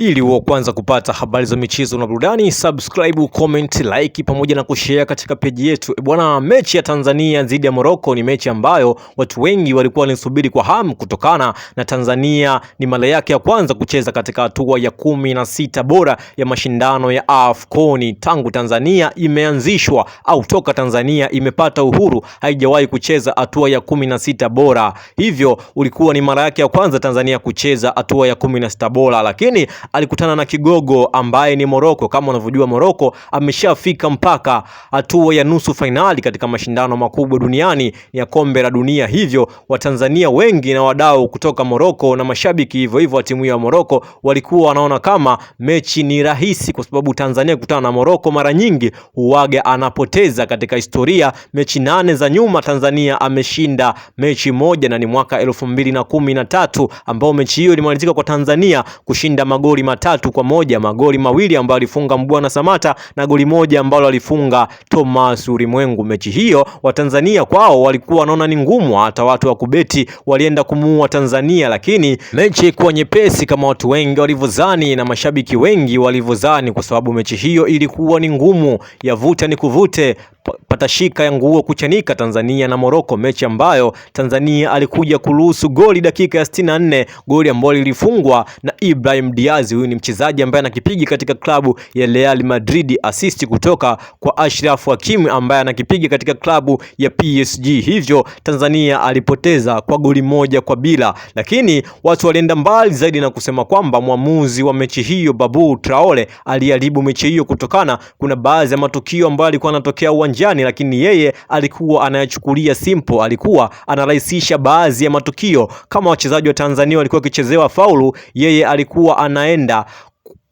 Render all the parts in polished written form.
Ili uwe kwanza kupata habari za michezo na burudani, subscribe, comment, like pamoja na kushare katika page yetu. Bwana, mechi ya Tanzania dhidi ya Morocco ni mechi ambayo watu wengi walikuwa wanasubiri kwa hamu kutokana na Tanzania ni mara yake ya kwanza kucheza katika hatua ya 16 bora ya mashindano ya AFCON. Tangu Tanzania imeanzishwa au toka Tanzania imepata uhuru haijawahi kucheza hatua ya 16 bora. Hivyo ulikuwa ni mara yake ya kwanza Tanzania kucheza hatua ya 16 bora, lakini alikutana na kigogo ambaye ni Morocco. Kama unavyojua, Morocco ameshafika mpaka hatua ya nusu finali katika mashindano makubwa duniani ya kombe la dunia. Hivyo Watanzania wengi na wadau kutoka Morocco na mashabiki hivyo hivyo wa timu ya Morocco walikuwa wanaona kama mechi ni rahisi, kwa sababu Tanzania kukutana na Morocco mara nyingi huaga anapoteza. Katika historia mechi 8 za nyuma Tanzania ameshinda mechi moja, na ni mwaka 2013 ambao mechi hiyo ilimalizika kwa Tanzania kushinda magoli 3-1, magoli mawili ambayo alifunga Mbwana Samata na goli moja ambalo alifunga Thomas Ulimwengu. Mechi hiyo Watanzania kwao walikuwa wanaona ni ngumu, hata watu wa kubeti walienda kumuua Tanzania, lakini mechi kwa nyepesi kama watu wengi walivyozani na mashabiki wengi walivyozani, kwa sababu mechi hiyo ilikuwa ni ngumu, ya vuta ni kuvute, patashika ya nguo kuchanika Tanzania na Morocco, mechi ambayo Tanzania alikuja kuruhusu goli dakika ya 64, goli ambalo lilifungwa na Ibrahim Diaz. Huyu ni mchezaji ambaye anakipiga katika klabu ya Real Madrid, assist kutoka kwa Ashraf Hakimi ambaye anakipiga katika klabu ya PSG. Hivyo Tanzania alipoteza kwa goli 1-0, lakini watu walienda mbali zaidi na kusema kwamba mwamuzi wa mechi hiyo Babou Traore aliharibu mechi hiyo kutokana kuna baadhi ya matukio ambayo alikuwa yanatokea uwanjani, lakini yeye alikuwa anayachukulia simple, alikuwa anarahisisha baadhi ya matukio. Kama wachezaji wa Tanzania walikuwa wakichezewa faulu, yeye alikuwa anaenda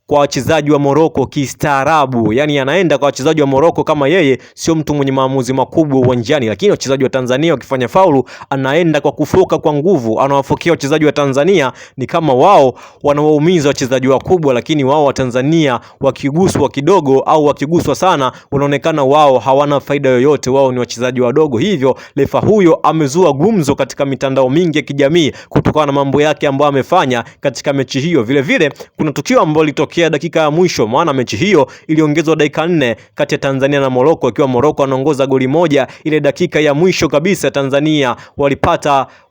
kwa wachezaji wa Morocco kistaarabu, yani anaenda kwa wachezaji wa Morocco kama yeye sio mtu mwenye maamuzi makubwa uwanjani. Lakini wachezaji wa Tanzania wakifanya faulu, anaenda kwa kufoka kwa nguvu, anawafokia wachezaji wa Tanzania ni kama wao wanawaumiza wachezaji wakubwa, lakini wao wa Tanzania wakiguswa kidogo au wakiguswa sana, wanaonekana wao hawana faida yoyote, wao ni wachezaji wadogo. Hivyo refa huyo amezua gumzo katika mitandao mingi ya kijamii kutokana na mambo yake ambayo amefanya katika mechi hiyo. Vile vile kuna tukio ambalo litokea dakika ya mwisho, maana mechi hiyo iliongezwa dakika 4 kati ya Tanzania na Morocco, ikiwa Morocco anaongoza goli moja. Ile dakika ya mwisho kabisa Tanzania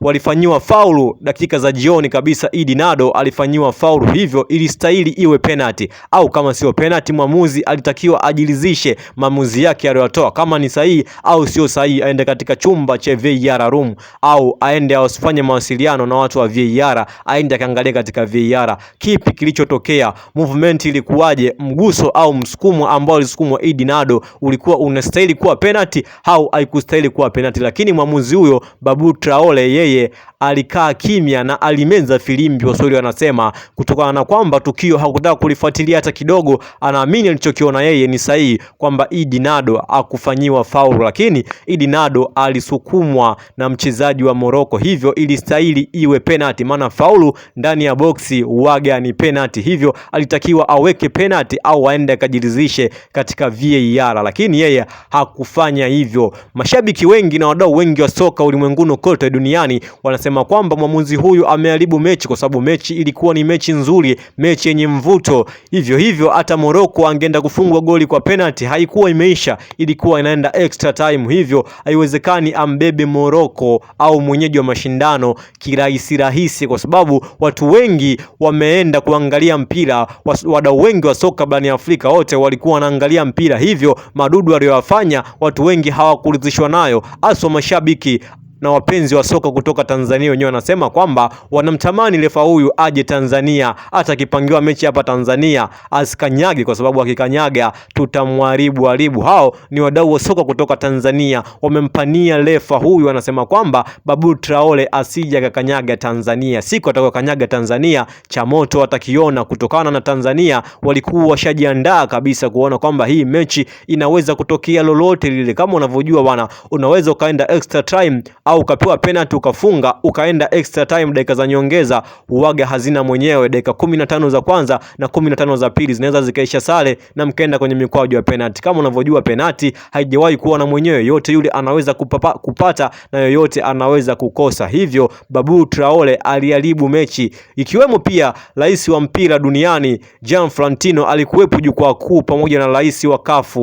walifanyiwa faulu dakika za jioni kabisa. Idi Nado alifanyiwa faulu, hivyo ilistahili iwe penalty, au kama sio penalty mwamuzi alitakiwa ajilizishe maamuzi yake aliyotoa, kama ni sahihi au sio sahihi, aende katika chumba cha VAR room, au aende asifanye mawasiliano na watu wa VAR, aende akaangalia katika VAR kipi kilichotokea, movement ilikuwaje, mguso au msukumo ambao alisukumwa Idi Nado ulikuwa unastahili kuwa penalty au haikustahili kuwa penalty. Lakini mwamuzi huyo Babou Traore yeye alikaa kimya na alimeza filimbi, waswahili wanasema, kutokana na kwamba tukio hakutaka kulifuatilia hata kidogo. Anaamini alichokiona yeye ni sahihi, kwamba Idi Nado akufanyiwa faulu, lakini Idi Nado alisukumwa na mchezaji wa Morocco, hivyo ilistahili iwe penalty, maana faulu ndani ya boksi huaga ni penalty. Hivyo alitakiwa aweke penalty au aende akajilizishe katika VAR, lakini yeye hakufanya hivyo. Mashabiki wengi na wadau wengi wa soka ulimwenguni kote duniani wanasema kwamba mwamuzi huyu ameharibu mechi, kwa sababu mechi ilikuwa ni mechi nzuri, mechi yenye mvuto. Hivyo hata Morocco angeenda kufungwa goli kwa penalty haikuwa imeisha, ilikuwa inaenda extra time. Hivyo haiwezekani ambebe Morocco au mwenyeji wa mashindano kirahisi, kwa sababu watu wengi wameenda kuangalia mpira. Wadau wengi wa soka barani Afrika wote walikuwa wanaangalia mpira, hivyo madudu aliyofanya watu wengi hawakuridhishwa nayo, hasa mashabiki na wapenzi wa soka kutoka Tanzania. Wenyewe wanasema kwamba wanamtamani refa huyu aje Tanzania, hata akipangiwa mechi hapa Tanzania asikanyage, kwa sababu akikanyaga tutamharibu. Hao ni wadau wa soka kutoka Tanzania, wamempania refa huyu, wanasema kwamba Babou Traore asije akakanyaga Tanzania. Siku atakayokanyaga Tanzania cha moto watakiona, kutokana na Tanzania walikuwa washajiandaa kabisa kuona kwamba hii mechi inaweza kutokea lolote lile. Kama unavyojua bwana, unaweza ukaenda extra time au ukapewa penalty ukafunga ukaenda extra time dakika za nyongeza, huaga hazina mwenyewe. Dakika 15 za kwanza na 15 za pili zinaweza zikaisha sare na mkaenda kwenye mikwaju ya penalty. Kama unavyojua penalty haijawahi kuwa na mwenyewe, yote yule anaweza kupata na yoyote anaweza kukosa. Hivyo Babu Traore aliharibu mechi, ikiwemo pia rais wa mpira duniani Gianni Infantino alikuwepo jukwaa kuu pamoja na rais wa CAF.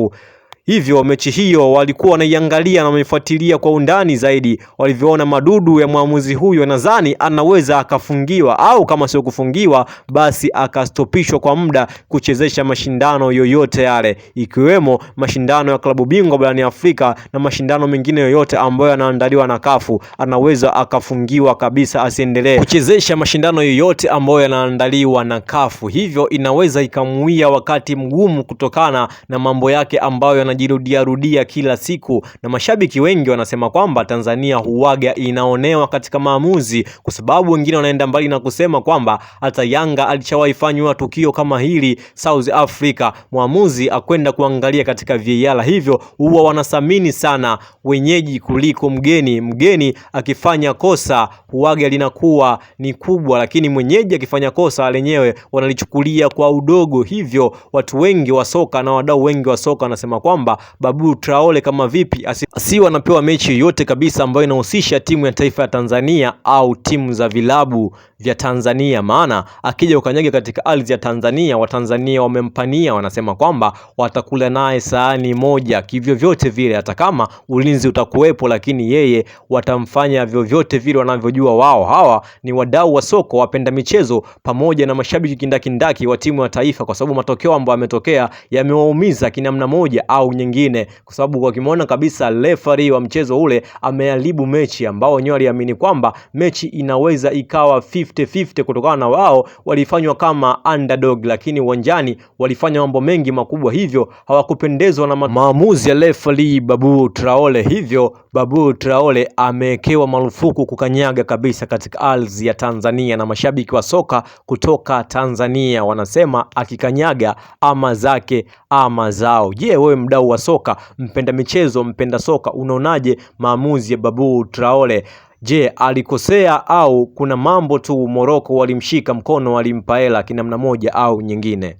Hivyo mechi hiyo walikuwa wanaiangalia na wamefuatilia kwa undani zaidi. Walivyoona madudu ya mwamuzi huyo, nadhani anaweza akafungiwa, au kama sio kufungiwa basi akastopishwa kwa muda kuchezesha mashindano yoyote yale, ikiwemo mashindano ya klabu bingwa barani Afrika na mashindano mengine yoyote ambayo yanaandaliwa na CAF. Anaweza akafungiwa kabisa asiendelee kuchezesha mashindano yoyote ambayo yanaandaliwa na CAF. Hivyo inaweza ikamuia wakati mgumu kutokana na mambo yake ambayo rudia kila siku, na mashabiki wengi wanasema kwamba Tanzania huaga inaonewa katika maamuzi, kwa sababu wengine wanaenda mbali na kusema kwamba hata Yanga alishawahi fanywa tukio kama hili South Africa, mwamuzi akwenda kuangalia katika VAR. Hivyo huwa wanathamini sana wenyeji kuliko mgeni. Mgeni akifanya kosa huaga linakuwa ni kubwa, lakini mwenyeji akifanya kosa lenyewe wanalichukulia kwa udogo. Hivyo watu wengi wa soka na wadau wengi wa soka wanasema kwamba Babu Traore kama vipi asiwe anapewa mechi yote kabisa ambayo inahusisha timu ya taifa ya Tanzania au timu za vilabu vya Tanzania, maana akija ukanyage katika ardhi ya Tanzania, Watanzania wamempania, wanasema kwamba watakula naye sahani moja kivyo vyote vile. Hata kama ulinzi utakuwepo, lakini yeye watamfanya vyovyote vile wanavyojua wao. Hawa ni wadau wa soko, wapenda michezo pamoja na mashabiki kindakindaki wa timu ya taifa, kwa sababu matokeo ambayo yametokea yamewaumiza kinamna moja au nyingine, kwa sababu wakimwona kabisa referee wa mchezo ule ameharibu mechi ambao wenyewe waliamini kwamba mechi inaweza ikawa 50-50 kutokana na wao walifanywa kama underdog, lakini uwanjani walifanya mambo mengi makubwa, hivyo hawakupendezwa na maamuzi ya referee Babu Traore. Hivyo Babu Traore amewekewa marufuku kukanyaga kabisa katika ardhi ya Tanzania, na mashabiki wa soka kutoka Tanzania wanasema akikanyaga ama zake ama zao. Je, wewe mdau wa soka, mpenda michezo, mpenda soka, unaonaje maamuzi ya Babu Traore? Je, alikosea au kuna mambo tu Morocco walimshika mkono, walimpa hela kinamna moja au nyingine?